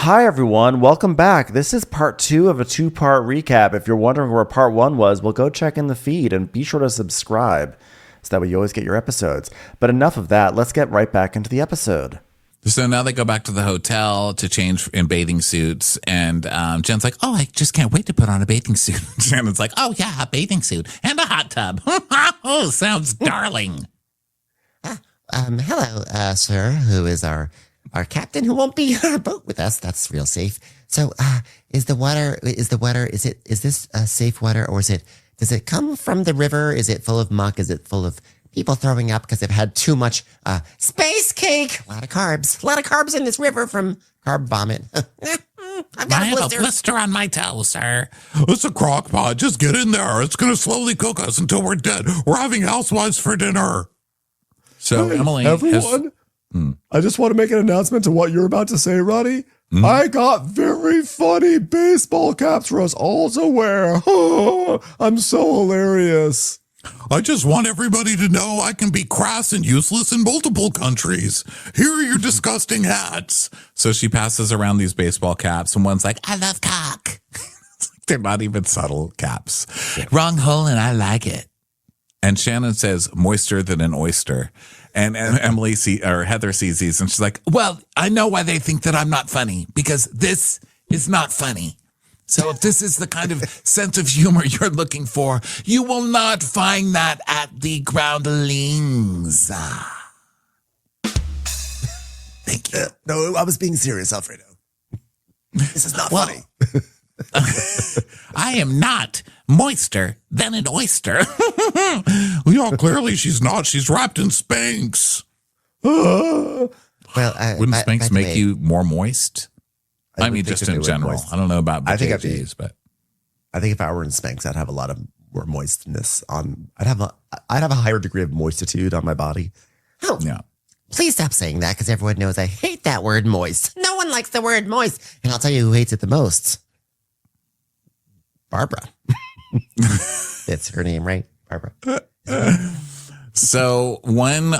hi everyone. Welcome back. This is part 2 of a 2-part recap. If you're wondering where part 1 was, well, go check in the feed and be sure to subscribe so that way you always get your episodes. But enough of that. Let's get right back into the episode. So now they go back to the hotel to change in bathing suits. And Jen's like, oh, I just can't wait to put on a bathing suit. Shannon's like, oh, yeah, a bathing suit and a hot tub. Oh, sounds darling. Hello, sir, who is our captain who won't be on our boat with us. That's real safe. So, is this safe water, or does it come from the river? Is it full of muck? Is it full of people throwing up because they've had too much, space cake? A lot of carbs in this river from carb vomit. I have a blister on my toe, sir. It's a crock pot. Just get in there. It's going to slowly cook us until we're dead. We're having housewives for dinner. So, Emily, everyone, I just want to make an announcement to what you're about to say, Roddy. I got very funny baseball caps for us all to wear. I'm so hilarious. I just want everybody to know I can be crass and useless in multiple countries. Here are your disgusting hats. So she passes around these baseball caps, and one's like, I love cock. They're not even subtle caps. Yeah. Wrong hole, and I like it. And Shannon says, moister than an oyster. And Heather sees these and she's like, well, I know why they think that I'm not funny, because this is not funny. So if this is the kind of sense of humor you're looking for, you will not find that at the Groundlings. Thank you. No, I was being serious, Alfredo. This is not funny. I am not moister than an oyster. Yeah, clearly she's not. She's wrapped in Spanx. Well, wouldn't Spanx make you more moist? I mean, just in general. I don't know about BJJs, but I think if I were in Spanx, I'd have a lot of more moistness on. I'd have a higher degree of moistitude on my body. Oh, yeah. Please stop saying that, because everyone knows I hate that word moist. No one likes the word moist, and I'll tell you who hates it the most. Barbara. That's her name, right? Barbara. So one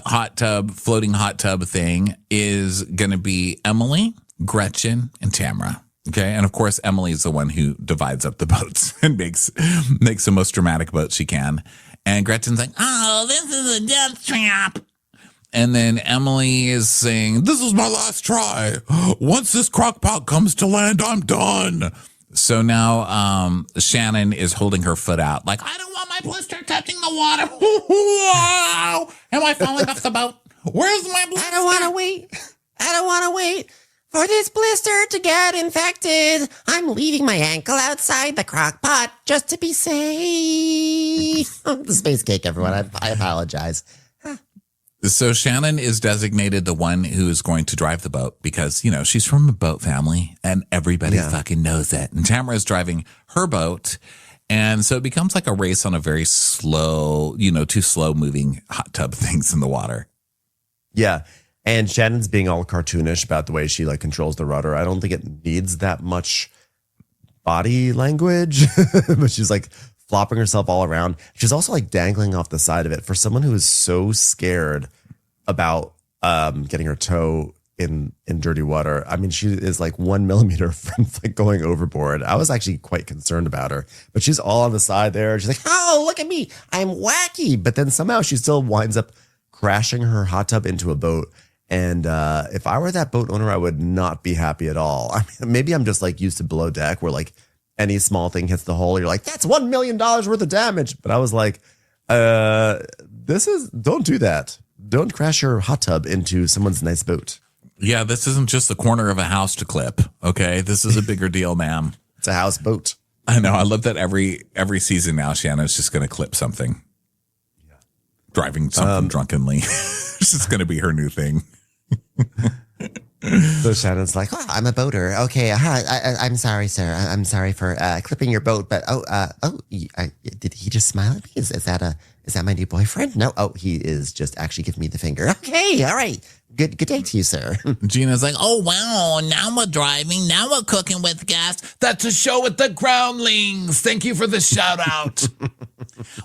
floating hot tub thing is going to be Emily, Gretchen, and Tamara. Okay. And of course, Emily is the one who divides up the boats and makes the most dramatic boat she can. And Gretchen's like, oh, this is a death trap. And then Emily is saying, this is my last try. Once this crock pot comes to land, I'm done. So now Shannon is holding her foot out like, I don't want my blister touching the water. Wow. Am I falling off the boat? Where's my blister? I don't want to wait for this blister to get infected. I'm leaving my ankle outside the crock pot just to be safe. The space cake, everyone. I apologize. So Shannon is designated the one who is going to drive the boat because, you know, she's from a boat family and everybody fucking knows it. And Tamara is driving her boat. And so it becomes like a race on a very slow, two slow moving hot tub things in the water. Yeah. And Shannon's being all cartoonish about the way she controls the rudder. I don't think it needs that much body language, but she's flopping herself all around. She's also dangling off the side of it. For someone who is so scared about getting her toe in dirty water, I mean, she is 1 millimeter from going overboard. I was actually quite concerned about her, but she's all on the side there. She's like, oh, look at me, I'm wacky. But then somehow she still winds up crashing her hot tub into a boat. And if I were that boat owner, I would not be happy at all. I mean, maybe I'm just used to below deck where any small thing hits the hull, you're like, that's $1 million worth of damage. But I was like, don't do that. Don't crash your hot tub into someone's nice boat. Yeah, this isn't just the corner of a house to clip. Okay, this is a bigger deal, ma'am. It's a houseboat. I know. I love that every season now, Shannon's just going to clip something. Yeah. Driving something drunkenly. This is going to be her new thing. So Shannon's like, oh, I'm a boater. Okay, I'm sorry, sir. I'm sorry for clipping your boat. But did he just smile at me? Is that my new boyfriend? No. Oh, he is just actually giving me the finger. Okay, all right. Good day to you, sir. Gina's like, oh wow, now we're driving. Now we're cooking with gas. That's a show with the Groundlings. Thank you for the shout out.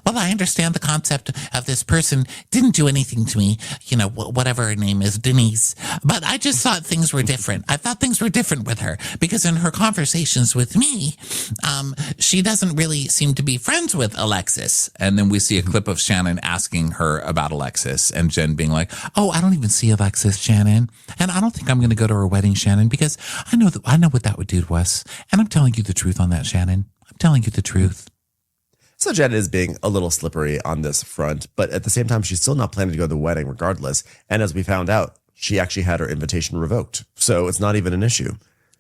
Well, I understand the concept of this person didn't do anything to me, whatever her name is, Denise. But I just thought things were different. I thought things were different with her because in her conversations with me, she doesn't really seem to be friends with Alexis. And then we see a clip of Shannon asking her about Alexis and Jen being like, oh, I don't even see Alexis, Shannon. And I don't think I'm going to go to her wedding, Shannon, because I know what that would do to us. And I'm telling you the truth on that, Shannon. I'm telling you the truth. So Jen is being a little slippery on this front, but at the same time, she's still not planning to go to the wedding regardless. And as we found out, she actually had her invitation revoked. So it's not even an issue.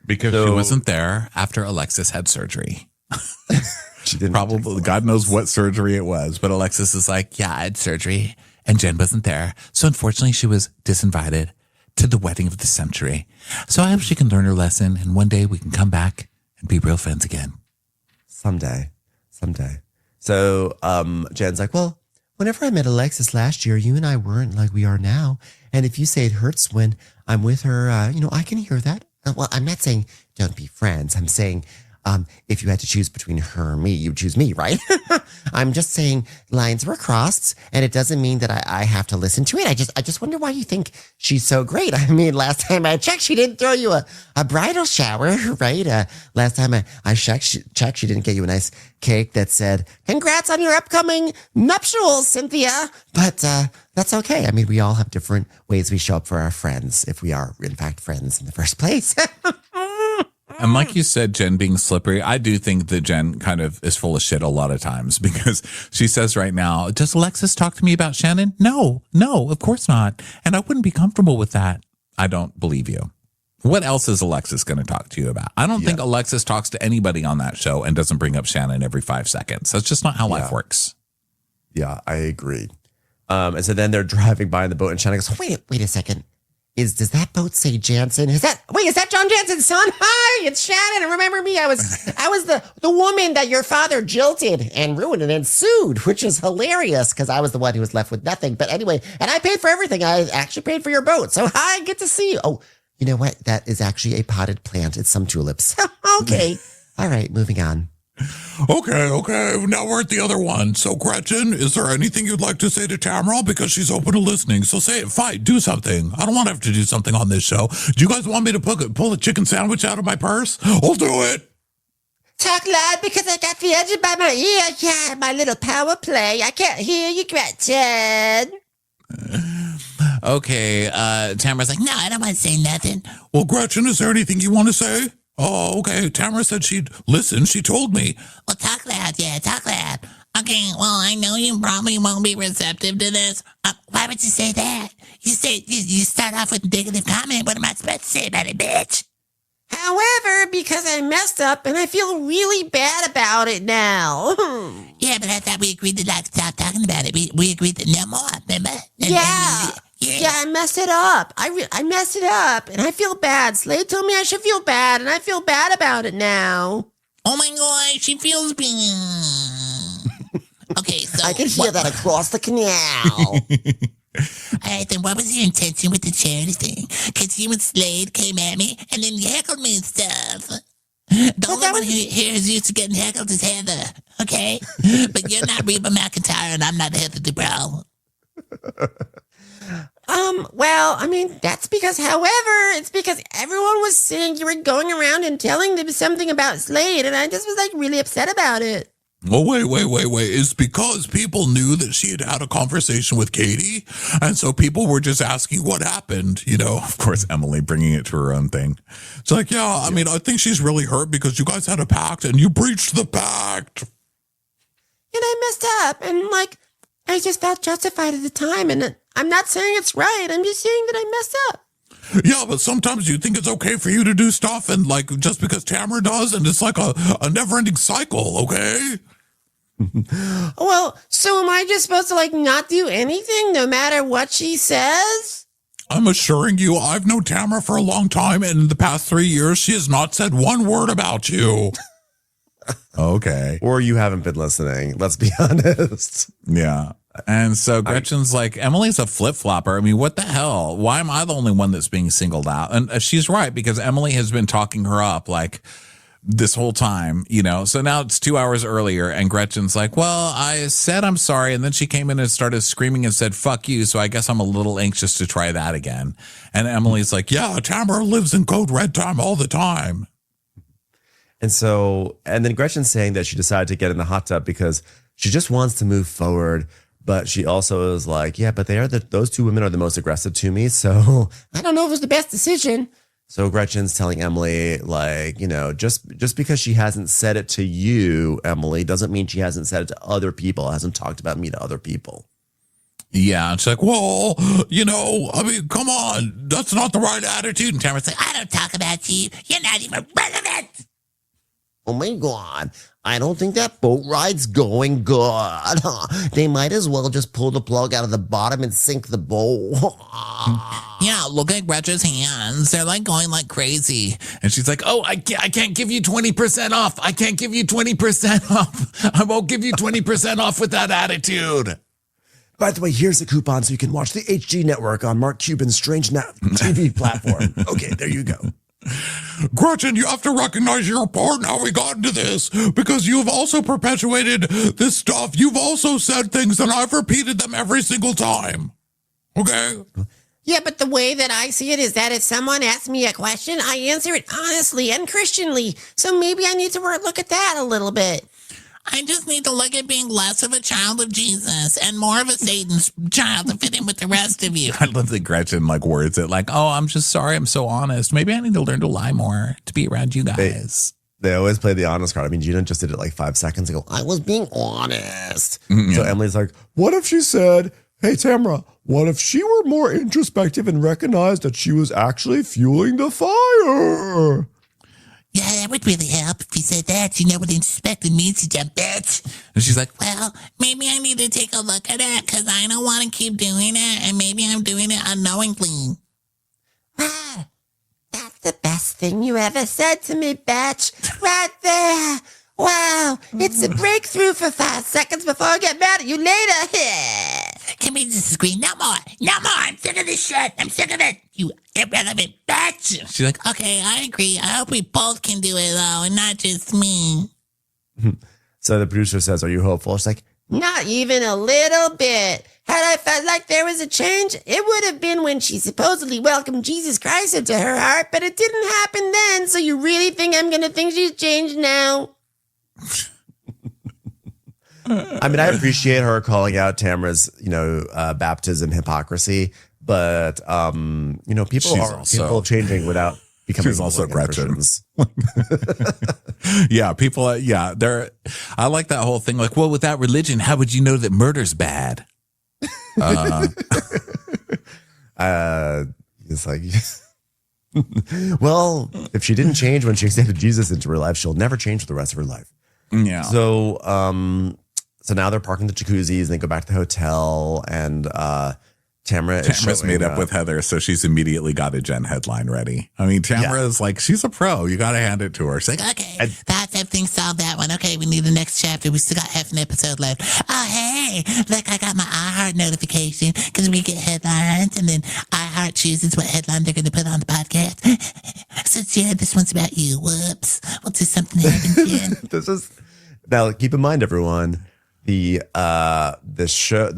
Because she wasn't there after Alexis had surgery. She didn't. Probably, God knows what surgery it was. But Alexis is like, yeah, I had surgery. And Jen wasn't there. So unfortunately, she was disinvited to the wedding of the century. So I hope she can learn her lesson. And one day we can come back and be real friends again. Someday. So Jen's like, well, whenever I met Alexis last year, you and I weren't like we are now. And if you say it hurts when I'm with her, I can hear that. Well, I'm not saying don't be friends. I'm saying if you had to choose between her and me, you'd choose me, right? I'm just saying lines were crossed, and it doesn't mean that I have to listen to it. I just wonder why you think she's so great. I mean, last time I checked, she didn't throw you a bridal shower, right? Last time I checked, she didn't get you a nice cake that said, congrats on your upcoming nuptials, Cynthia. But that's okay. I mean, we all have different ways we show up for our friends, if we are, in fact, friends in the first place. And like you said, Jen being slippery, I do think that Jen kind of is full of shit a lot of times because she says right now, does Alexis talk to me about Shannon? No, of course not. And I wouldn't be comfortable with that. I don't believe you. What else is Alexis going to talk to you about? I don't think Alexis talks to anybody on that show and doesn't bring up Shannon every 5 seconds. That's just not how life works. Yeah, I agree. And so then they're driving by in the boat and Shannon goes, Wait a second. Does that boat say Jansen? Is that John Jansen's son? Hi, it's Shannon. Remember me? I was the woman that your father jilted and ruined and then sued, which is hilarious because I was the one who was left with nothing. But anyway, and I paid for everything. I actually paid for your boat. So hi, good to see you. Oh, you know what? That is actually a potted plant. It's some tulips. Okay. All right, moving on. Okay. Now we're at the other one. So, Gretchen, is there anything you'd like to say to Tamara? Because she's open to listening. So say it. Fight. Do something. I don't want to have to do something on this show. Do you guys want me to pull a chicken sandwich out of my purse? I'll do it. Talk loud because I got the edge by my ear. Yeah, my little power play. I can't hear you, Gretchen. Okay. Tamara's like, no, I don't want to say nothing. Well, Gretchen, is there anything you want to say? Oh, okay. Tamara said she'd listen. She told me. Well, talk loud. Yeah, talk loud. Okay, well, I know you probably won't be receptive to this. Why would you say that? You start off with a negative comment. What am I supposed to say about it, bitch? However, because I messed up and I feel really bad about it now. Yeah, but I thought we agreed to not stop talking about it. We agreed to no more, remember? Yeah, I messed it up. I messed it up, and I feel bad. Slade told me I should feel bad, and I feel bad about it now. Oh my God, she feels bad. Okay, so... I can hear that across the canal. All right, then what was your intention with the charity thing? Because you and Slade came at me, and then you heckled me and stuff. The only one who here is used to getting heckled is Heather, okay? But you're not Reba McEntire, and I'm not Heather Dubrow. Well, I mean, that's because, it's because everyone was saying you were going around and telling them something about Slade, and I just was, really upset about it. Oh, wait. It's because people knew that she had a conversation with Katie, and so people were just asking what happened, Of course, Emily bringing it to her own thing. It's like, I mean, I think she's really hurt because you guys had a pact, and you breached the pact. And I messed up, and, I just felt justified at the time, and I'm not saying it's right. I'm just saying that I messed up. Yeah, but sometimes you think it's okay for you to do stuff, and, just because Tamara does, and it's like a never-ending cycle, okay? Well, so am I just supposed to, not do anything no matter what she says? I'm assuring you, I've known Tamara for a long time, and in the past 3 years, she has not said one word about you. Okay. Or you haven't been listening. Let's be honest. Yeah. And so Gretchen's like, Emily's a flip-flopper. I mean, what the hell? Why am I the only one that's being singled out? And she's right, because Emily has been talking her up this whole time, so now it's 2 hours earlier and Gretchen's like, well, I said I'm sorry. And then she came in and started screaming and said, fuck you. So I guess I'm a little anxious to try that again. And Emily's like, yeah, Tamara lives in code red time all the time. And then Gretchen's saying that she decided to get in the hot tub because she just wants to move forward. But she also is like, yeah, but those two women are the most aggressive to me. So I don't know if it was the best decision. So Gretchen's telling Emily, like, just because she hasn't said it to you, Emily, doesn't mean she hasn't said it to other people, hasn't talked about me to other people. Yeah, and she's like, well, come on, that's not the right attitude. And Tamara's like, I don't talk about you. You're not even relevant. Oh my God, I don't think that boat ride's going good. They might as well just pull the plug out of the bottom and sink the boat. Yeah, look at Gretchen's hands. They're like going like crazy. And she's like, oh, I can't give you 20% off. I can't give you 20% off. I won't give you 20% off with that attitude. By the way, here's a coupon so you can watch the HD network on Mark Cuban's Strange TV platform. Okay, there you go. Gretchen, you have to recognize your part in how we got into this because you've also perpetuated this stuff. You've also said things and I've repeated them every single time. Okay? Yeah, but the way that I see it is that if someone asks me a question, I answer it honestly and Christianly. So maybe I need to look at that a little bit. I just need to look at being less of a child of Jesus and more of a Satan's child to fit in with the rest of you. I love that Gretchen words it like, oh, I'm just sorry. I'm so honest. Maybe I need to learn to lie more to be around you guys. They always play the honest card. I mean, Gina just did it like 5 seconds ago. I was being honest. So Emily's like, What if she said, hey, Tamara, what if she were more introspective and recognized that she was actually fueling the fire? Yeah, that would really help if you said that. You know what introspective means, you dumb bitch. And she's like, Well, maybe I need to take a look at that because I don't want to keep doing it, and maybe I'm doing it unknowingly. Ah, that's the best thing you ever said to me, bitch. Right there. Wow, it's a breakthrough for 5 seconds before I get mad at you later. Can we disagree? No more. No more. I'm sick of this shit. I'm sick of it. You irrelevant bitch. she's like, Okay, I agree. I hope we both can do it, though, and not just me. so the producer says, are you hopeful? She's like, Not even a little bit. Had I felt like there was a change, it would have been when she supposedly welcomed Jesus Christ into her heart, but it didn't happen then, so you really think I'm going to think she's changed now? I mean, I appreciate her calling out Tamara's, baptism hypocrisy, but people changing without becoming. She's also Gretchen. Christians. Yeah, people. They're. I like that whole thing. Like, well, without religion, how would you know that murder's bad? It's like, well, if she didn't change when she accepted Jesus into her life, she'll never change for the rest of her life. Yeah. So, now they're parking the jacuzzis and they go back to the hotel, and Tamara's made up with Heather, so she's immediately got a Jen headline ready. I mean, Tamara's like, she's a pro. You got to hand it to her. She's like, Okay, that's everything. Solved that one. Okay, we need the next chapter. We still got half an episode left. Oh, hey, look, I got my iHeart notification because we get headlines, and then iHeart chooses what headline they're going to put on the podcast. So, Jen, this one's about you. Whoops. Well, just something happened, Jen. Now, keep in mind, everyone, the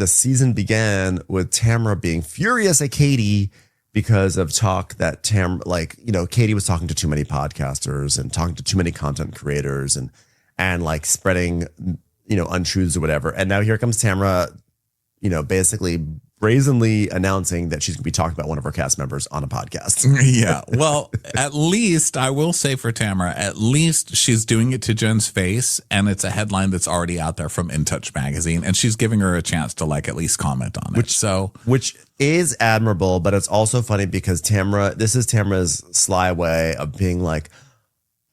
season began with Tamara being furious at Katie because of talk that Katie was talking to too many podcasters and talking to too many content creators and like spreading, untruths or whatever. And now here comes Tamara, basically brazenly announcing that she's going to be talking about one of her cast members on a podcast. Yeah. Well, at least I will say for Tamara, at least she's doing it to Jen's face, and it's a headline that's already out there from In Touch magazine, and she's giving her a chance to at least comment on it. Which is admirable, but it's also funny because this is Tamara's sly way of being like,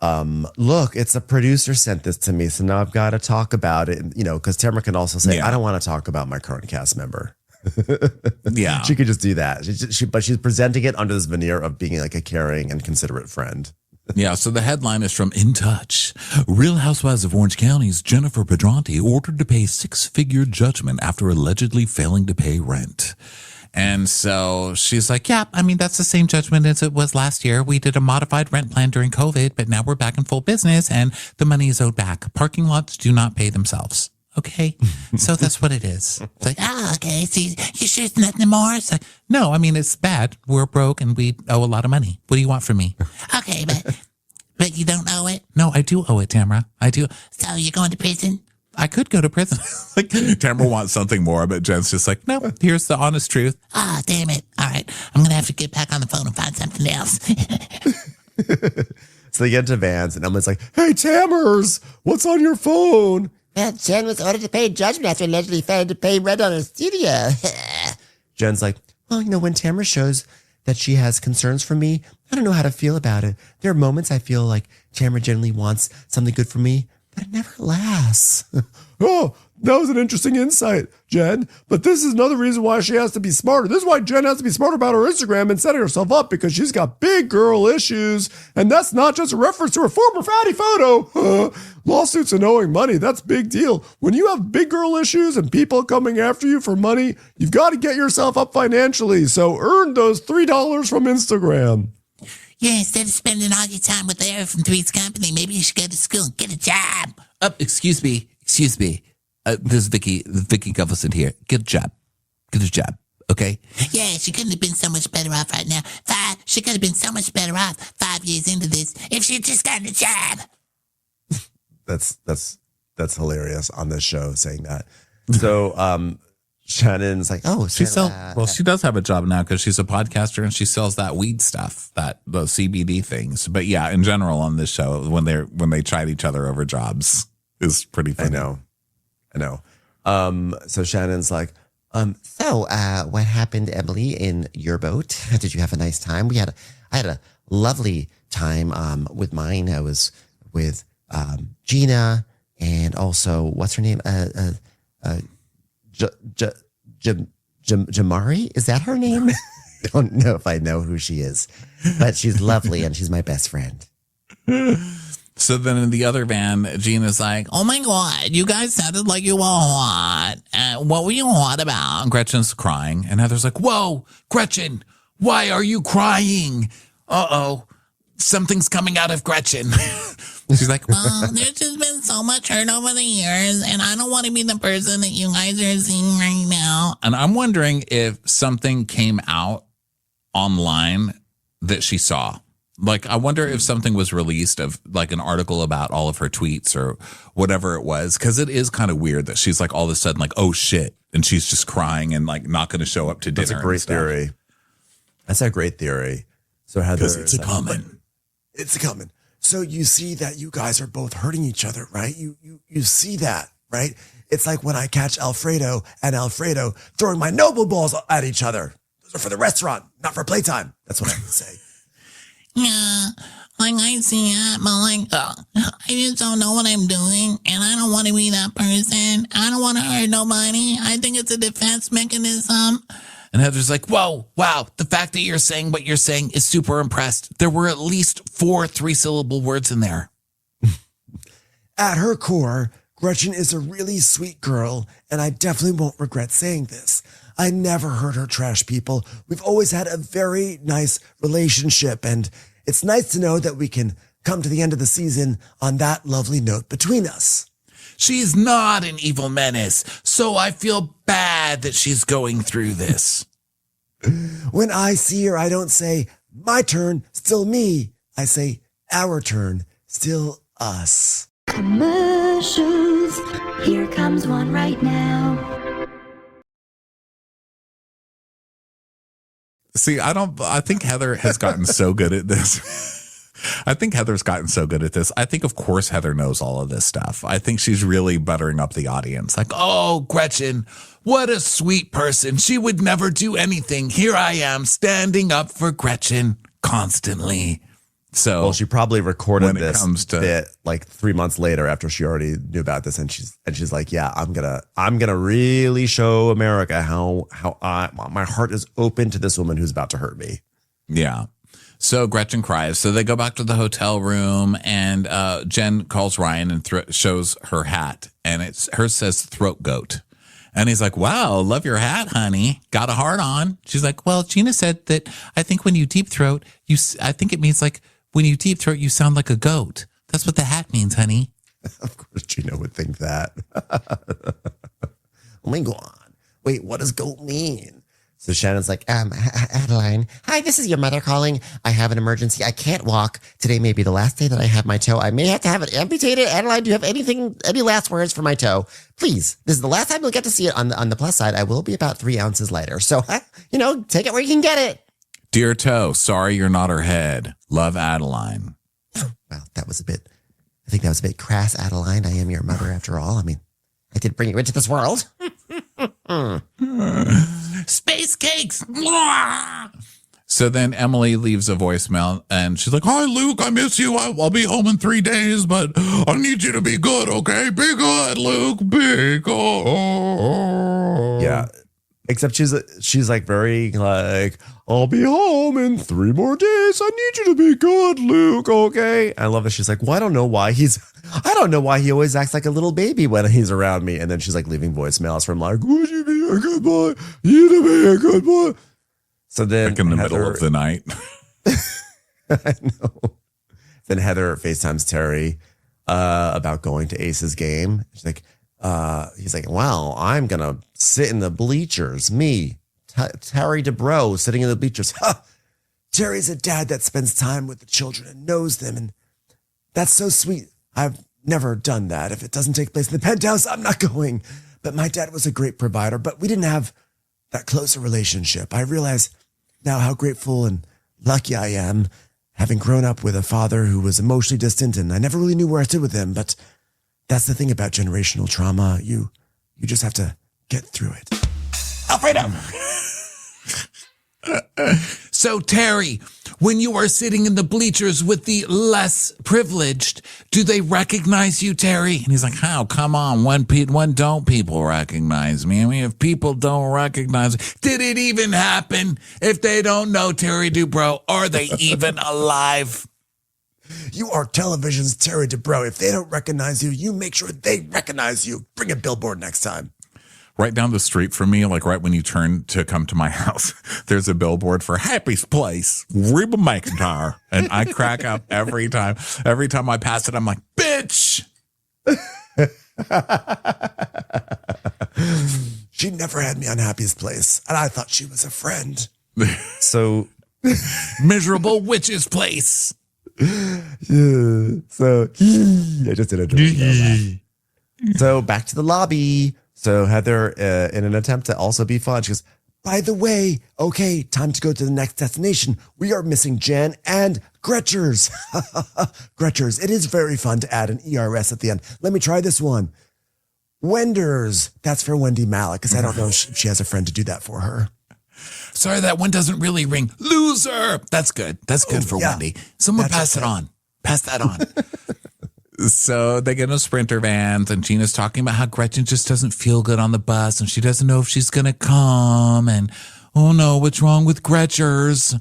look, it's a producer sent this to me, so now I've got to talk about it, because Tamara can also say, I don't want to talk about my current cast member. Yeah, she could just do that. But she's presenting it under this veneer of being like a caring and considerate friend. Yeah, so the headline is from In Touch. Real Housewives of Orange County's Jennifer Pedranti ordered to pay 6-figure judgment after allegedly failing to pay rent. And so she's like, yeah, I mean, that's the same judgment as it was last year. We did a modified rent plan during COVID, but now we're back in full business and the money is owed back. Parking lots do not pay themselves. Okay. So that's what it is. It's like, okay. So you sure it's nothing more? it's like, no, I mean, it's bad. We're broke and we owe a lot of money. What do you want from me? Okay, but you don't owe it? No, I do owe it, Tamara. I do. So you're going to prison? I could go to prison. Like, Tamara wants something more, but Jen's just like, no, here's the honest truth. Damn it. All right. I'm going to have to get back on the phone and find something else. So they get into Vans, and Emily's like, hey, Tamers, what's on your phone? Jen was ordered to pay judgment after allegedly failing to pay rent on her studio. Jen's like, well, when Tamara shows that she has concerns for me, I don't know how to feel about it. There are moments I feel like Tamara generally wants something good for me, but it never lasts. Oh, that was an interesting insight, Jen. But this is another reason why she has to be smarter. This is why Jen has to be smarter about her Instagram and setting herself up, because she's got big girl issues. And that's not just a reference to her former fatty photo. Lawsuits and owing money, that's a big deal. When you have big girl issues and people coming after you for money, you've got to get yourself up financially. So earn those $3 from Instagram. Yeah, instead of spending all your time with Larry from Three's Company, maybe you should go to school and get a job. Excuse me. This is Vicky Guffelson here. Get a job. Okay? Yeah, she couldn't have been so much better off right now. She could have been so much better off 5 years into this if she'd just gotten a job. That's hilarious on this show saying that. So Shannon's like, oh, she does have a job now because she's a podcaster and she sells that weed stuff, those CBD things. But yeah, in general on this show, when they tried each other over jobs, is pretty funny. I know. So Shannon's like, So what happened, Emily, in your boat? Did you have a nice time? I had a lovely time with mine. I was with Gina and also, what's her name? Jamari? Is that her name? I don't know if I know who she is, but she's lovely and she's my best friend. So then in the other van, Gina's like, oh my God, you guys sounded like you were hot. What were you hot about? And Gretchen's crying. And Heather's like, whoa, Gretchen, why are you crying? Uh-oh, something's coming out of Gretchen. She's like, well, there's just been so much hurt over the years, and I don't want to be the person that you guys are seeing right now. And I'm wondering if something came out online that she saw. Like, I wonder if something was released of like an article about all of her tweets or whatever it was. Cause it is kind of weird that she's like all of a sudden like, oh shit. And she's just crying and like not going to show up to dinner. That's a great theory. That's a great theory. So Heather, it's a common. It's a common. So you see that you guys are both hurting each other, right? You see that, right? It's like when I catch Alfredo and Alfredo throwing my noble balls at each other. Those are for the restaurant, not for playtime. That's what I have to say. Yeah, like I see it, but like, I just don't know what I'm doing, and I don't want to be that person. I don't want to hurt nobody. I think it's a defense mechanism. And Heather's like, whoa, wow, the fact that you're saying what you're saying is super impressed. There were at least 4 3-syllable words in there. At her core, Gretchen is a really sweet girl, and I definitely won't regret saying this. I never hurt her trash people. We've always had a very nice relationship, and it's nice to know that we can come to the end of the season on that lovely note between us. She's not an evil menace, so I feel bad that she's going through this. When I see her, I don't say, my turn, still me. I say, our turn, still us. Commercials. Here comes one right now. See, I think Heather has gotten so good at this. I think Heather's gotten so good at this. I think, of course, Heather knows all of this stuff. I think she's really buttering up the audience. Like, oh, Gretchen, what a sweet person. She would never do anything. Here I am standing up for Gretchen constantly. So, well, she probably recorded this bit like 3 months later after she already knew about this, and she's like, yeah, I'm gonna really show America how my heart is open to this woman who's about to hurt me. Yeah. So Gretchen cries. So they go back to the hotel room, and Jen calls Ryan and shows her hat, and hers says throat goat. And he's like, wow, love your hat, honey. Got a heart on. She's like, well, Gina said that I think when you deep throat, I think it means like when you deep throat, you sound like a goat. That's what the hat means, honey. Of course, Gina would think that. Oh my God. Wait, what does goat mean? So Shannon's like, Adeline. Hi, this is your mother calling. I have an emergency. I can't walk. Today may be the last day that I have my toe. I may have to have it amputated. Adeline, do you have any last words for my toe? Please, this is the last time you'll get to see it. On the plus side, I will be about 3 ounces lighter. So, take it where you can get it. Dear toe, sorry you're not her head. Love, Adeline. Well, I think that was a bit crass, Adeline. I am your mother after all. I mean, I did bring you into this world. Space cakes. So then Emily leaves a voicemail and she's like, hi, Luke, I miss you. I'll be home in 3 days, but I need you to be good, okay? Be good, Luke. Be good. yeah. Except she's like very like, I'll be home in 3 more days. I need you to be good, Luke, okay? I love that she's like, well, I don't know why he always acts like a little baby when he's around me. And then she's like leaving voicemails from like, would you be a good boy? You to be a good boy. So then Like in the middle of the night. I know. Then Heather FaceTimes Terry about going to Ace's game. She's like, he's like, well, I'm going to sit in the bleachers. Me, Terry DeBro, sitting in the bleachers. Terry's a dad that spends time with the children and knows them. And that's so sweet. I've never done that. If it doesn't take place in the penthouse, I'm not going. But my dad was a great provider, but we didn't have that closer relationship. I realize now how grateful and lucky I am having grown up with a father who was emotionally distant, and I never really knew where I stood with him. But that's the thing about generational trauma. You just have to get through it. Alfredo. So, Terry, when you are sitting in the bleachers with the less privileged, do they recognize you, Terry? And he's like, how? Come on. When don't people recognize me? I mean, if people don't recognize me, did it even happen? If they don't know Terry Dubrow, are they even alive? You are television's Terry DeBro. If they don't recognize you, you make sure they recognize you. Bring a billboard next time. Right down the street from me, like right when you turn to come to my house, there's a billboard for Happy's Place, Reba McEntire. And I crack up every time. Every time I pass it, I'm like, bitch. She never had me on Happy's Place, and I thought she was a friend. So, Miserable witch's place. yeah, so I just did a So back to the lobby. So Heather, in an attempt to also be fun, she goes, by the way, okay, time to go to the next destination. We are missing Jen and Gretchers. Gretchers. It is very fun to add an ERS at the end. Let me try this one. Wenders. That's for Wendy Malick, because I don't know if she has a friend to do that for her. Sorry, that one doesn't really ring. Loser. That's good. That's good for Wendy. Someone pass it on. Pass that on. So they get in a Sprinter vans, and Gina's talking about how Gretchen just doesn't feel good on the bus, and she doesn't know if she's going to come. And, oh no, what's wrong with Gretchers?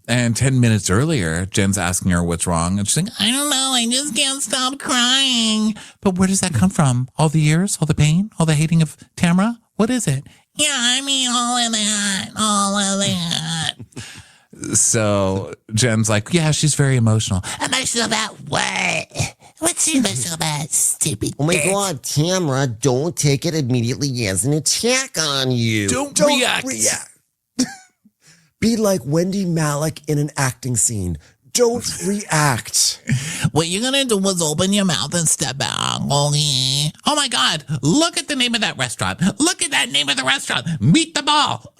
And 10 minutes earlier, Jen's asking her what's wrong. And she's like, I don't know. I just can't stop crying. but where does that come from? All the years, all the pain, all the hating of Tamara? What is it? Yeah, I mean, all of that. So Jen's like, yeah, she's very emotional. Emotional about what? What's she emotional about, stupid? Oh my bitch? God, Tamara, don't take it immediately as an attack on you. Don't React. Be like Wendy Malick in an acting scene. Don't react. What you're gonna do is open your mouth and step out. Okay? Oh my God, look at the name of that restaurant. Look at that name of the restaurant. Meet the Ball.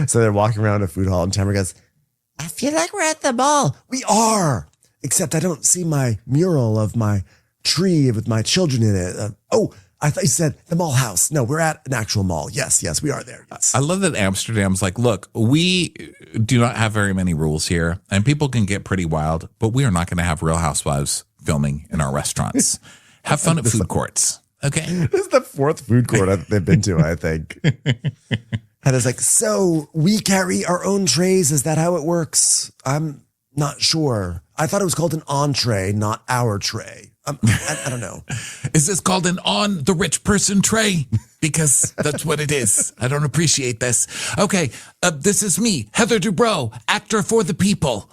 So they're walking around a food hall, and Tamara goes, I feel like we're at the mall. we are. Except I don't see my mural of my tree with my children in it. I thought you said the mall house. No, we're at an actual mall. Yes, we are there. Yes. I love that Amsterdam's like, look, we do not have very many rules here, and people can get pretty wild, but we are not going to have Real Housewives filming in our restaurants. Have fun at food courts. Okay. This is the 4th food court they've been to, I think. Heather's like, so we carry our own trays. Is that how it works? I'm not sure. I thought it was called an entree, not our tray. I don't know. Is this called an on the rich person tray? Because that's what it is. I don't appreciate this. Okay, this is me, Heather Dubrow, actor for the people.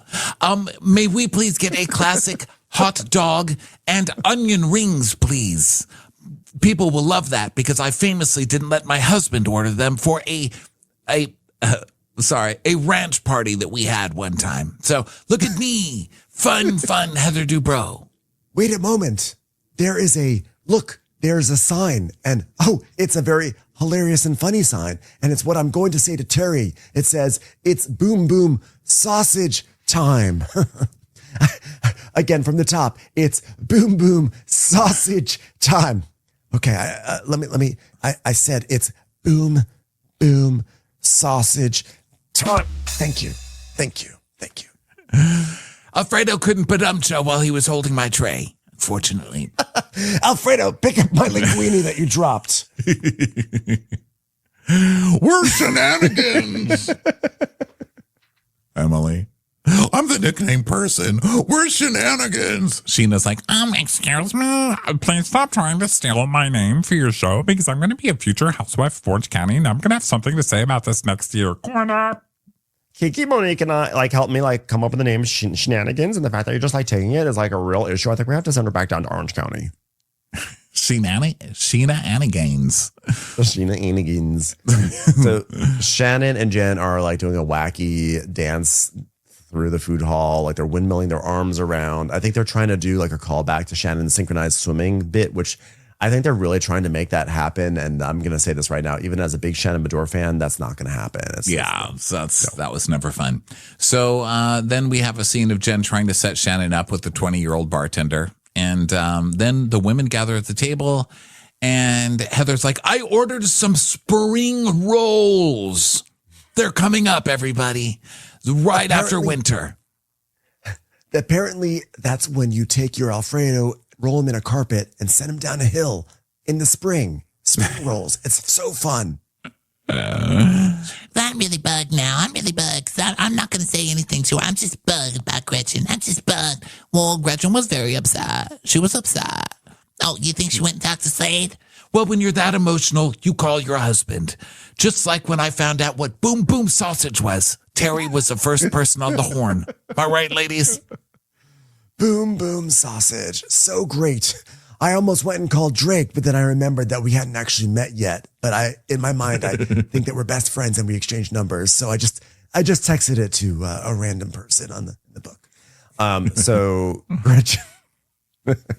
May we please get a classic hot dog and onion rings, please? People will love that because I famously didn't let my husband order them for a ranch party that we had one time. So look at me, fun Heather Dubrow. Wait a moment. There's a sign, and it's a very hilarious and funny sign, and it's what I'm going to say to Terry. It says, it's boom boom sausage time. Again, from the top, it's boom boom sausage time. Okay, I said it's boom boom sausage time. Thank you. Alfredo couldn't badumcha while he was holding my tray, unfortunately. Alfredo, pick up my linguine that you dropped. We're shenanigans. Emily. I'm the nickname person. We're shenanigans. Sheena's like, excuse me. Please stop trying to steal my name for your show because I'm going to be a future housewife of Orange County and I'm going to have something to say about this next year. Corner. Kiki, Monique, and I help me come up with the name Shenanigans, and the fact that you're just taking it is a real issue. I think we have to send her back down to Orange County. Sheena Anigans. Sheena Anigans. So Shannon and Jen are doing a wacky dance through the food hall, they're windmilling their arms around. I think they're trying to do a callback to Shannon's synchronized swimming bit, which I think they're really trying to make that happen. And I'm going to say this right now, even as a big Shannon Bedore fan, that's not going to happen. That was never fun. So then we have a scene of Jen trying to set Shannon up with the 20-year-old bartender. And then the women gather at the table and Heather's like, I ordered some spring rolls. They're coming up, everybody. Right after winter. Apparently, that's when you take your Alfredo, roll him in a carpet, and send him down a hill in the spring. Spring rolls. It's so fun. I'm really bugged now. I'm really bugged. I'm not going to say anything to her. I'm just bugged about Gretchen. I'm just bugged. Well, Gretchen was very upset. She was upset. Oh, you think she went and talked to Slade? Well, when you're that emotional, you call your husband. Just like when I found out what boom boom sausage was. Terry was the first person on the horn. Am I right, ladies? Boom boom sausage. So great. I almost went and called Drake, but then I remembered that we hadn't actually met yet. But in my mind, I think that we're best friends and we exchanged numbers. So I just texted it to a random person on the book. So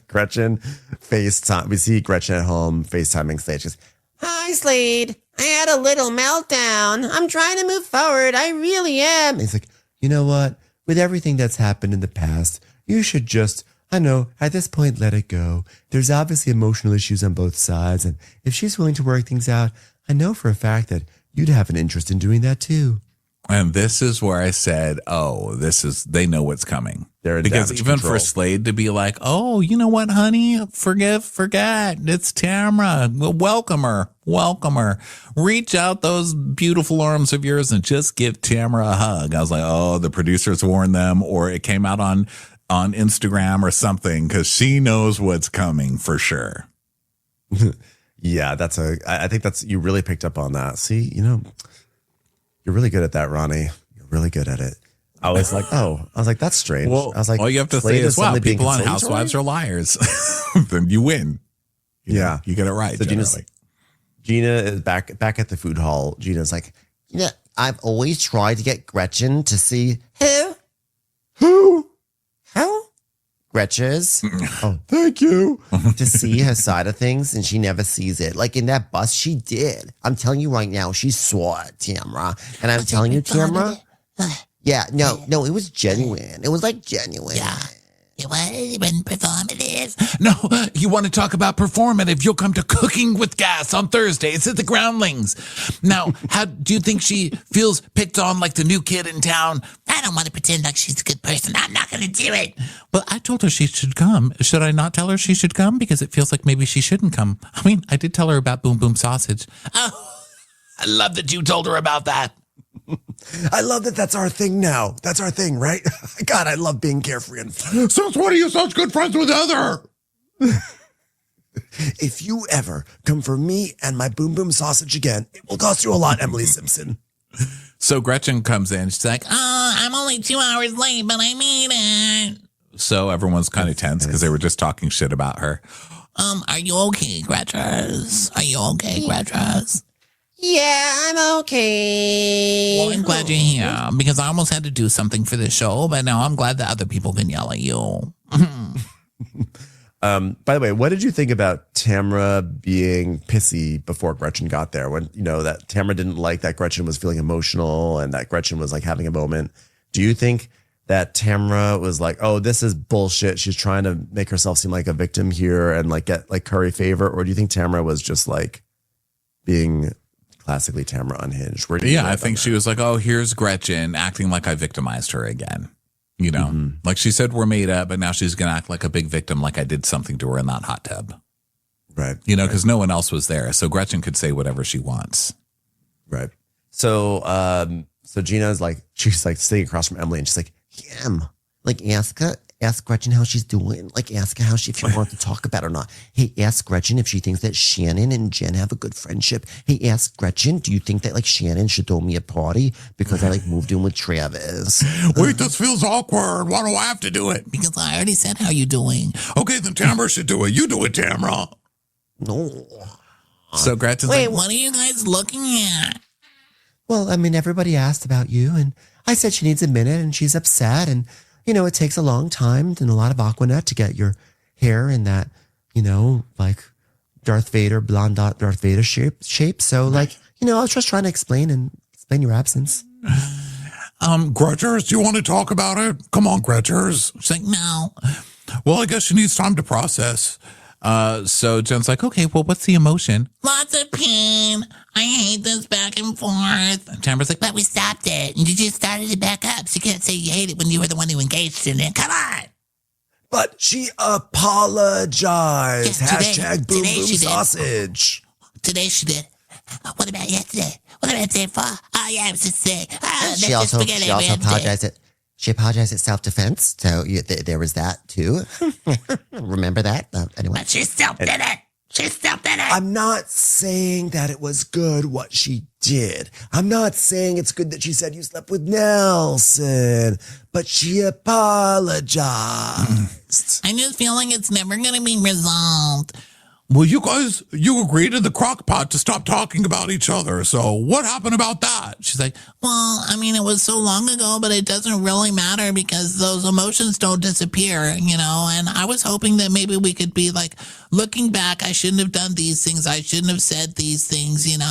Gretchen FaceTime. We see Gretchen at home FaceTiming Slade. She goes, Hi, Slade. I had a little meltdown. I'm trying to move forward. I really am. And he's like, you know what? With everything that's happened in the past, you should just, at this point, let it go. There's obviously emotional issues on both sides. And if she's willing to work things out, I know for a fact that you'd have an interest in doing that too. And this is where I said, they know what's coming. Because even for Slade to be like, oh, you know what, honey? Forget. It's Tamara. Welcome her. Reach out those beautiful arms of yours and just give Tamara a hug. I was like, oh, the producers warned them, or it came out on Instagram or something, because she knows what's coming for sure. Yeah, I think you really picked up on that. See, you're really good at that, Ronnie. You're really good at it. I was like, that's strange. Well, I was like, all you have to say is, wow, people on Housewives are liars. Then you win. You get it right. So Gina is back at the food hall. Gina's like, I've always tried to get Gretchen to see who? Gretchen's. Oh, thank you. To see her side of things, and she never sees it. Like in that bus, she did. I'm telling you right now, she saw it, Tamara. And I'm telling you, Tamara. Yeah, no, it was genuine. It was genuine. Yeah. It wasn't performative. No, you want to talk about performative? You'll come to Cooking with Gas on Thursdays at the Groundlings. Now, how do you think she feels picked on like the new kid in town? I don't want to pretend like she's a good person. I'm not going to do it. But I told her she should come. Should I not tell her she should come? Because it feels like maybe she shouldn't come. I mean, I did tell her about Boom Boom Sausage. Oh, I love that you told her about that. I love that that's our thing now. That's our thing, right? God, I love being carefree and fun. Since when are you such good friends with Heather? If you ever come for me and my boom boom sausage again, it will cost you a lot, Emily Simpson. So Gretchen comes in. She's like, I'm only 2 hours late, but I made it. so everyone's kind of tense because they were just talking shit about her. Are you okay, Gretchers? Are you okay, Gretchers? Yeah, I'm okay. Well, I'm glad you're here because I almost had to do something for the show, but now I'm glad that other people can yell at you. By the way, what did you think about Tamra being pissy before Gretchen got there? When, that Tamra didn't like that Gretchen was feeling emotional and that Gretchen was like having a moment. Do you think that Tamra was like, oh, this is bullshit, she's trying to make herself seem like a victim here and like get like curry favor? Or do you think Tamra was just like being classically Tamra unhinged? Yeah, I think she was like, oh, here's Gretchen acting like I victimized her again. Like she said, we're made up, but now she's going to act like a big victim, like I did something to her in that hot tub. Right. Because no one else was there. So Gretchen could say whatever she wants. Right. So, so Gina's like, she's like sitting across from Emily and she's like, Like, ask Gretchen how she's doing. Like, ask her if she wants to talk about it or not. Hey, ask Gretchen if she thinks that Shannon and Jen have a good friendship. Hey, ask Gretchen, do you think that like Shannon should throw me a party because I like moved in with Travis? Wait, this feels awkward. Why do I have to do it? Because I already said how you doing. Okay, then Tamra should do it. You do it, Tamra. No. So Gretchen's Wait, like, What are you guys looking at? Well, I mean, everybody asked about you, and I said she needs a minute, and she's upset, and it takes a long time and a lot of Aquanet to get your hair in that, like Darth Vader, blonde Darth Vader shape. So, like, I was just trying to explain your absence. Gretchers, do you want to talk about it? Come on, Gretchers. She's like, no. Well, I guess she needs time to process. So Jen's like, okay, well, what's the emotion? Lots of pain. I hate this back and forth. And Tamra's like, But we stopped it. And you just started it back up. So you can't say you hate it when you were the one who engaged in it. Come on. but she apologized. Yeah, Hashtag boom today boom she did. sausage. Today she did. What about yesterday? What about day 4? Oh, yeah, I was just saying. She also apologized. She apologized at self-defense. So there was that too. Remember that? Anyway. But she still did it. She still did it. I'm not saying that it was good what she did. I'm not saying it's good that she said you slept with Nelson, but she apologized. I just feel like it's never going to be resolved. well, you guys, you agreed in the crock pot to stop talking about each other. So what happened about that? She's like, well, I mean, it was so long ago, but it doesn't really matter because those emotions don't disappear, and I was hoping that maybe we could be like, looking back, I shouldn't have done these things. I shouldn't have said these things, And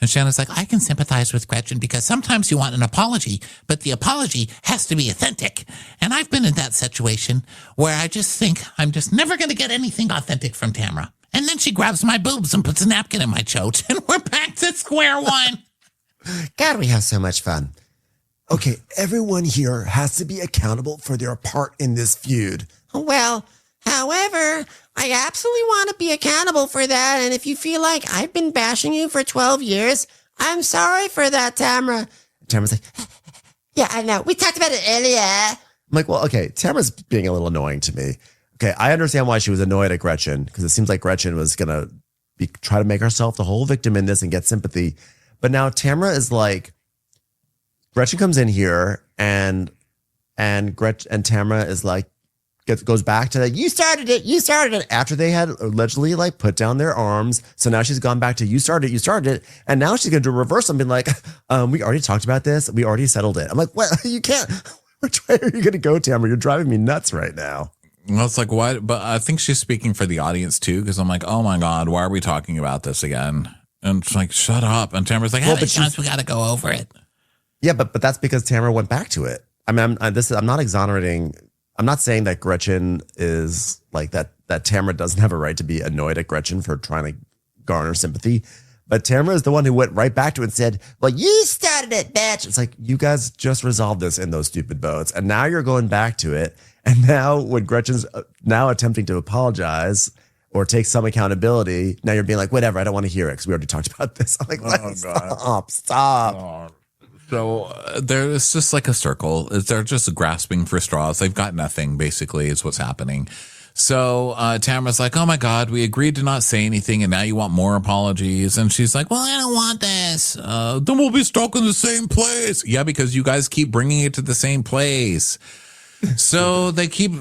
Shannon's like, I can sympathize with Gretchen because sometimes you want an apology, but the apology has to be authentic. And I've been in that situation where I just think I'm just never going to get anything authentic from Tamra. And then she grabs my boobs and puts a napkin in my chote, and we're back to square one. God, we have so much fun. Okay, everyone here has to be accountable for their part in this feud. Well, however, I absolutely want to be accountable for that. And if you feel like I've been bashing you for 12 years, I'm sorry for that, Tamra. Tamra's like, Yeah, I know. We talked about it earlier. I'm like, well, okay, Tamra's being a little annoying to me. Okay, I understand why she was annoyed at Gretchen because it seems like Gretchen was going to try to make herself the whole victim in this and get sympathy. But now Tamra is like, Gretchen comes in here and Tamra is like, goes back to that, you started it after they had allegedly like put down their arms. So now she's gone back to you started it. And now she's going to do a reverse and be like, we already talked about this. We already settled it. I'm like, what? You can't. Which way are you going to go, Tamra? You're driving me nuts right now. Well, it's like, why? But I think she's speaking for the audience too, because I'm like, oh my God, why are we talking about this again? And it's like, shut up. And Tamra's like, How many times we got to go over it? Yeah, but that's because Tamra went back to it. I mean, I'm not exonerating. I'm not saying that Gretchen is like that Tamra doesn't have a right to be annoyed at Gretchen for trying to garner sympathy. But Tamra is the one who went right back to it and said, well, you started it, bitch. It's like, you guys just resolved this in those stupid boats. And now you're going back to it. And now when Gretchen's now attempting to apologize or take some accountability, now you're being like, whatever, I don't want to hear it because we already talked about this. I'm like, stop. So it's just like a circle. They're just grasping for straws. They've got nothing, basically, is what's happening. So Tamara's like, oh my God, we agreed to not say anything and now you want more apologies. And she's like, well, I don't want this. Then we'll be stuck in the same place. Yeah, because you guys keep bringing it to the same place. So they keep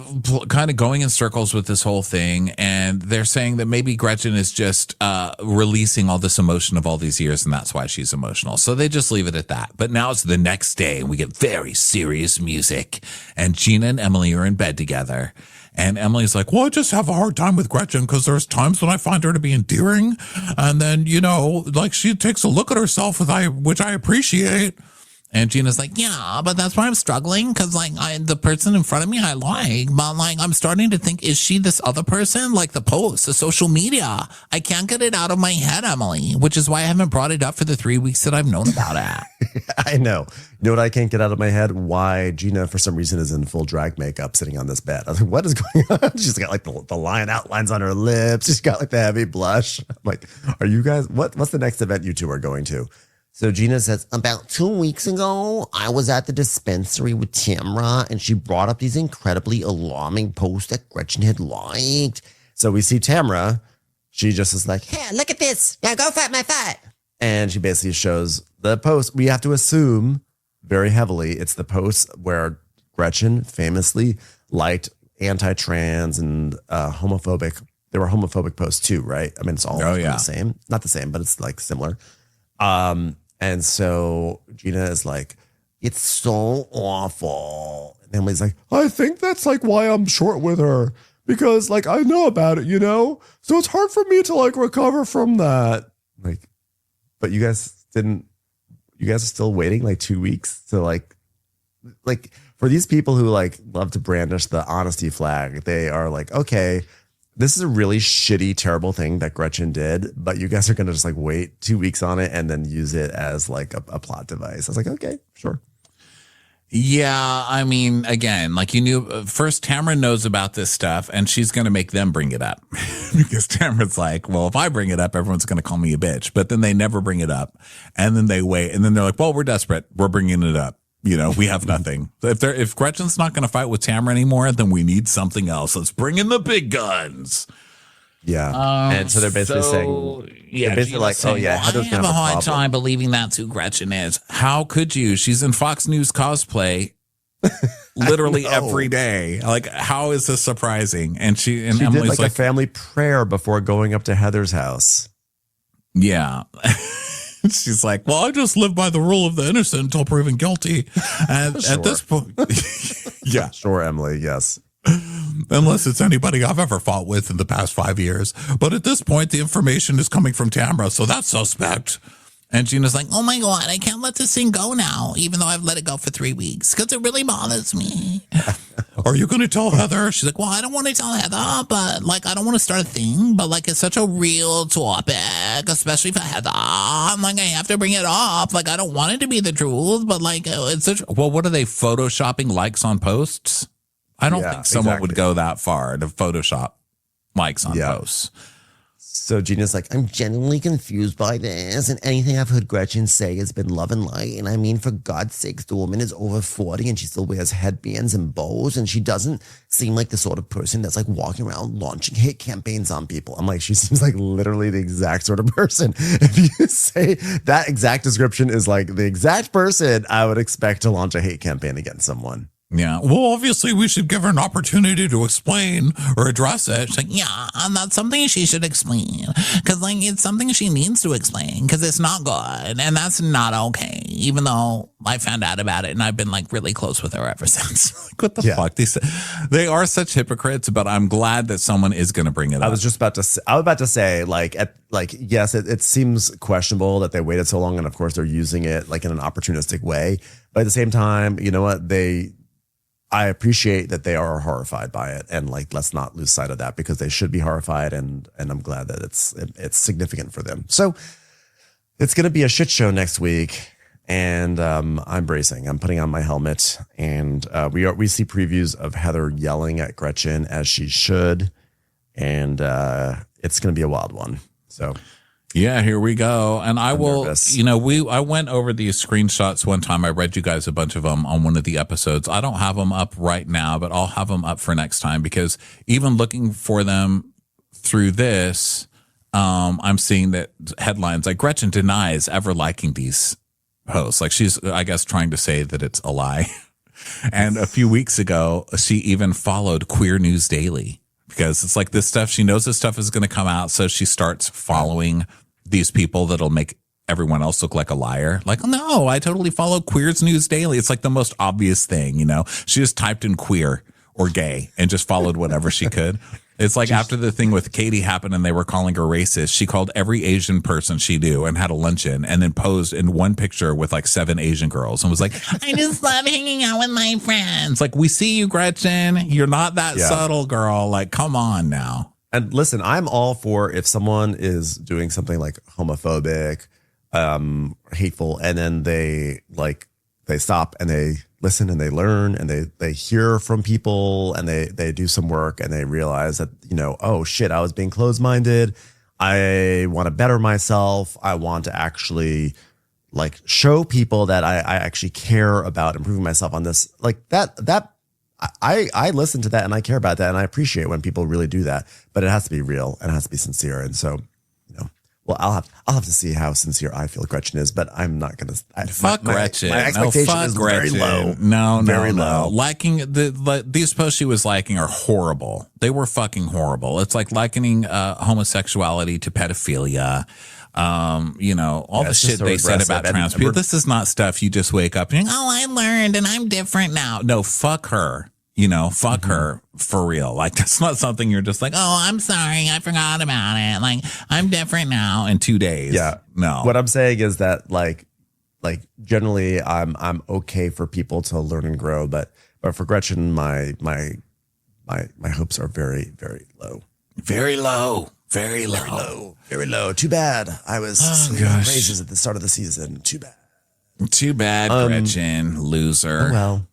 kind of going in circles with this whole thing. And they're saying that maybe Gretchen is just releasing all this emotion of all these years. And that's why she's emotional. So they just leave it at that. But now it's the next day and we get very serious music. And Gina and Emily are in bed together. And Emily's like, well, I just have a hard time with Gretchen because there's times when I find her to be endearing. And then, like she takes a look at herself, which I appreciate. And Gina's like, yeah, but that's why I'm struggling because, like, the person in front of me I like, but, like, I'm starting to think, is she this other person? Like the post, the social media. I can't get it out of my head, Emily, which is why I haven't brought it up for the 3 weeks that I've known about it. I know. You know what I can't get out of my head? Why Gina, for some reason, is in full drag makeup sitting on this bed. I was like, what is going on? She's got, like, the line outlines on her lips. She's got, like, the heavy blush. I'm like, are you guys, what's the next event you two are going to? So Gina says, about 2 weeks ago, I was at the dispensary with Tamara and she brought up these incredibly alarming posts that Gretchen had liked. So we see Tamara. She just is like, Here, look at this. Now go fight my fight. and she basically shows the post. We have to assume very heavily it's the post where Gretchen famously liked anti-trans and homophobic. There were homophobic posts too, right? I mean, it's all the same. Not the same, but it's like similar. And so Gina is like, it's so awful. And Emily's like, I think that's like why I'm short with her. Because like I know about it, So it's hard for me to like recover from that. like, but you guys are still waiting like 2 weeks to like for these people who like love to brandish the honesty flag, they are like, okay, this is a really shitty, terrible thing that Gretchen did, but you guys are going to just like wait 2 weeks on it and then use it as like a plot device. I was like, okay, sure. Yeah, I mean, again, like you knew first Tamara knows about this stuff and she's going to make them bring it up because Tamara's like, well, if I bring it up, everyone's going to call me a bitch, but then they never bring it up and then they wait and then they're like, well, we're desperate. We're bringing it up. We have nothing. If Gretchen's not going to fight with Tamara anymore, then we need something else. Let's bring in the big guns. Yeah. And so they're basically saying, yeah, basically like, saying, oh yeah, I have a hard time believing that's who Gretchen is. How could you? She's in Fox News cosplay literally every day. Like, how is this surprising? And she Emily's did like a family prayer before going up to Heather's house. Yeah. She's like, well, I just live by the rule of the innocent until proven guilty. And at this point, yeah. Sure, Emily, yes. Unless it's anybody I've ever fought with in the past 5 years. But at this point, the information is coming from Tamara, so that's suspect. And Gina's like, oh my God, I can't let this thing go now, even though I've let it go for 3 weeks, because it really bothers me. Are you going to tell Heather? She's like, well, I don't want to tell Heather, but like, I don't want to start a thing, but like, it's such a real topic, especially for Heather. I'm like, I have to bring it up. Like, I don't want it to be the truth, but like, it's such, well, what are they photoshopping likes on posts? I don't think someone would go that far to Photoshop likes on posts. So Gina's like, I'm genuinely confused by this, and anything I've heard Gretchen say has been love and light. And I mean, for God's sakes, the woman is over 40 and she still wears headbands and bows, and she doesn't seem like the sort of person that's like walking around launching hate campaigns on people. I'm like, she seems like literally the exact sort of person. If you say that exact description is like the exact person I would expect to launch a hate campaign against someone. Yeah. Well, obviously, we should give her an opportunity to explain or address it. She's like, yeah, and that's something she should explain. Because, like, it's something she needs to explain because it's not good. And that's not okay, even though I found out about it and I've been, like, really close with her ever since. Like, what the fuck? They are such hypocrites, but I'm glad that someone is going to bring it up. I was about to say, yes, it seems questionable that they waited so long. And, of course, they're using it, like, in an opportunistic way. But at the same time, you know what? I appreciate that they are horrified by it, and like let's not lose sight of that because they should be horrified, and I'm glad that it's significant for them. So it's going to be a shit show next week, and I'm bracing. I'm putting on my helmet, and we see previews of Heather yelling at Gretchen as she should, and it's going to be a wild one. So Yeah, here we go. And I will, nervous. I went over these screenshots one time. I read you guys a bunch of them on one of the episodes. I don't have them up right now, but I'll have them up for next time, because even looking for them through this, I'm seeing that headlines like Gretchen denies ever liking these posts. Like she's, I guess, trying to say that it's a lie. And a few weeks ago, she even followed Queer News Daily, because it's like this stuff, she knows this stuff is going to come out. So she starts following these people that'll make everyone else look like a liar. Like, no, I totally follow Queer's News Daily. It's like the most obvious thing, She just typed in queer or gay and just followed whatever she could. It's like after the thing with Katie happened and they were calling her racist, she called every Asian person she knew and had a luncheon, and then posed in one picture with like 7 Asian girls and was like, I just love hanging out with my friends. it's like, we see you, Gretchen. You're not that subtle, girl. Like, come on now. And listen, I'm all for if someone is doing something like homophobic, hateful, and then they stop and they listen and they learn and they hear from people and they do some work and they realize that, oh shit, I was being closed-minded. I want to better myself. I want to actually like show people that I actually care about improving myself on this. Like that I listen to that and I care about that, and I appreciate when people really do that, but it has to be real and it has to be sincere. And so, well, I'll have to see how sincere I feel Gretchen is, but I'm not going to. Fuck Gretchen. My expectation fuck is Gretchen. very low. No, Very no. low. Liking these posts she was liking are horrible. They were fucking horrible. It's like likening homosexuality to pedophilia. All the shit so they said aggressive. about trans people. This is not stuff you just wake up and, I learned and I'm different now. No, fuck her. Fuck her for real. Like, that's not something you're just like, I'm sorry, I forgot about it. Like, I'm different now in 2 days. Yeah. No. What I'm saying is that like generally I'm okay for people to learn and grow, but for Gretchen, my hopes are very, very low. Very low. Very low. Very low. Too bad. I was praises at the start of the season. Too bad. Too bad, Gretchen. Loser. Oh, well.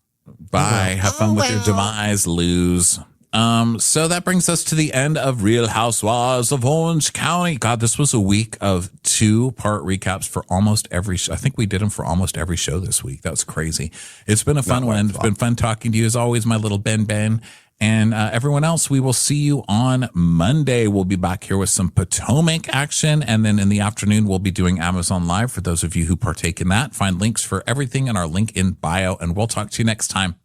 Bye. Have fun with your demise. Lose. So that brings us to the end of Real Housewives of Orange County. God, this was a week of 2-part recaps for almost every show. I think we did them for almost every show this week. That was crazy. It's been a fun one. It's been fun talking to you as always, my little Ben. And everyone else, we will see you on Monday. We'll be back here with some Potomac action. And then in the afternoon, we'll be doing Amazon Live for those of you who partake in that. Find links for everything in our link in bio. And we'll talk to you next time.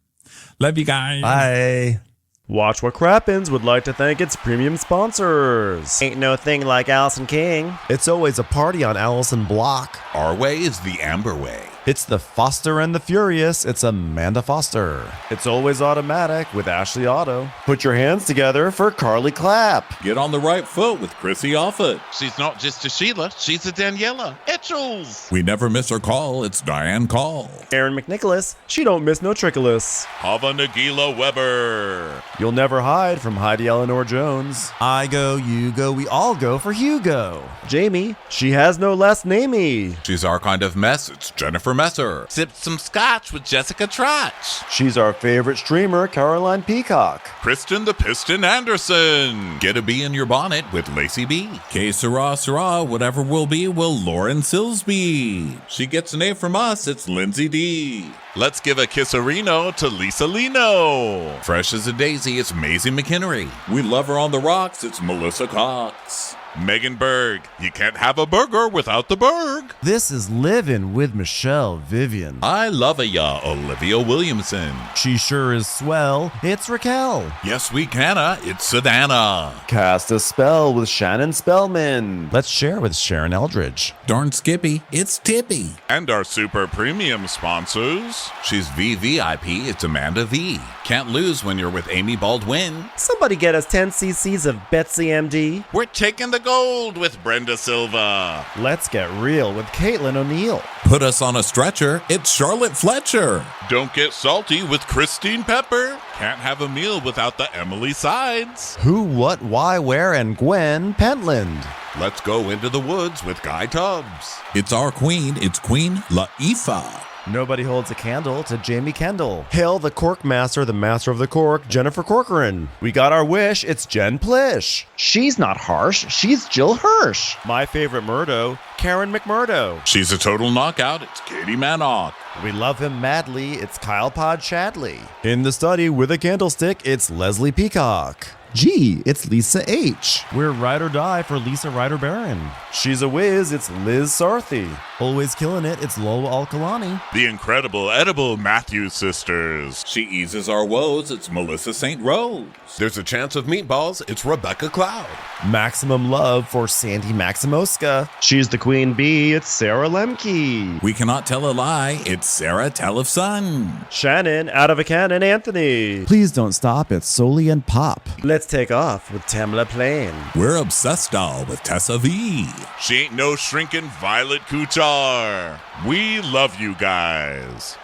Love you guys. Bye. Watch What Crappens would like to thank its premium sponsors. Ain't no thing like Allison King. It's always a party on Allison Block. Our way is the Amber way. It's the Foster and the Furious. It's Amanda Foster. It's always automatic with Ashley Auto. Put your hands together for Carly Clapp. Get on the right foot with Chrissy Offit. She's not just a Sheila, she's a Daniela Etchels. We never miss her call. It's Diane Call. Aaron McNicholas. She don't miss no trickolas. Hava Nagila Weber. You'll never hide from Heidi Eleanor Jones. I go, you go, we all go for Hugo. Jamie. She has no last namey. She's our kind of mess. It's Jennifer Messer. Sipped some scotch with Jessica Trotch. She's our favorite streamer, Caroline Peacock. Kristen the Piston Anderson. Get a bee in your bonnet with Lacey B. K Sarah, whatever will be, will Lauren Silsby. She gets an A from us. It's Lindsay D. Let's give a kisserino to Lisa Lino. Fresh as a daisy, it's Maisie McHenry. We love her on the rocks. It's Melissa Cox. Megan Berg. You can't have a burger without the Berg. This is Livin' with Michelle Vivian. I love ya, Olivia Williamson. She sure is swell. It's Raquel. Yes, we canna. It's Savannah. Cast a spell with Shannon Spellman. Let's share with Sharon Eldridge. Darn Skippy, it's Tippy. And our super premium sponsors. She's VVIP, it's Amanda V. Can't lose when you're with Amy Baldwin. Somebody get us 10 cc's of Betsy MD. We're taking the gold with Brenda Silva. Let's get real with Caitlin O'Neill. Put us on a stretcher, it's Charlotte Fletcher. Don't get salty with Christine Pepper. Can't have a meal without the Emily Sides. Who, what, why, where, and Gwen Pentland. Let's go into the woods with Guy Tubbs. It's our queen, it's Queen Laifah. Nobody holds a candle to Jamie Kendall. Hail the cork master, the master of the cork, Jennifer Corcoran. We got our wish, it's Jen Plish. She's not harsh. She's Jill Hirsch. My favorite Murdo, Karen McMurdo. She's a total knockout. It's Katie Manock. We love him madly, it's Kyle Pod Shadley. In the study with a candlestick, it's Leslie Peacock. Gee, it's Lisa H. We're ride or die for Lisa Ryder Barron. She's a whiz, it's Liz Sarthy. Always killing it, it's Lola Alkalani. The incredible edible Matthews sisters. She eases our woes. It's Melissa St. Rose. There's a chance of meatballs. It's Rebecca Cloud. Maximum love for Sandy Maximoska. She's the queen bee, it's Sarah Lemke. We cannot tell a lie. It's Sarah Telefson. Shannon, out of a cannon, Anthony. Please don't stop, it's Soli and Pop. Let's take off with Tamla Plain. We're obsessed all with Tessa V. She ain't no shrinking Violet Kuchar. We love you guys.